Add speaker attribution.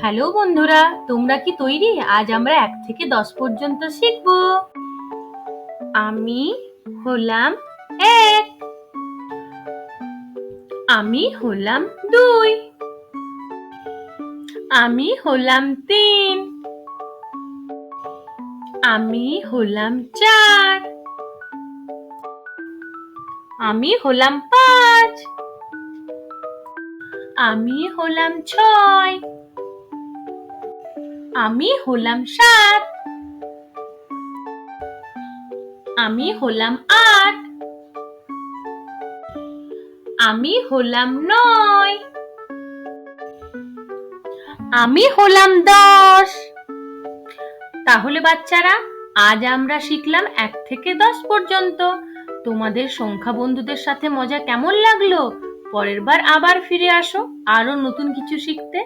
Speaker 1: Hello বন্ধুরা, তোমরা কি তৈরি? আজ আমরা ১ থেকে ১০ পর্যন্ত শিখব। আমি হলাম ১, আমি হলাম ২, আমি হলাম ৩, আমি হলাম ৪, আমি হলাম ৫, আমি হলাম ৬, আমি হলাম ৭, আমি হলাম ৮, আমি হলাম ৯, আমি হলাম ১০। তাহলে বাচ্চারা, আজ আমরা শিখলাম ১ থেকে ১০ পর্যন্ত। তোমাদের সংখ্যা বন্ধুদের সাথে মজা কেমন লাগলো? পরের বার আবার ফিরে আসো আরো নতুন কিছু শিখতে।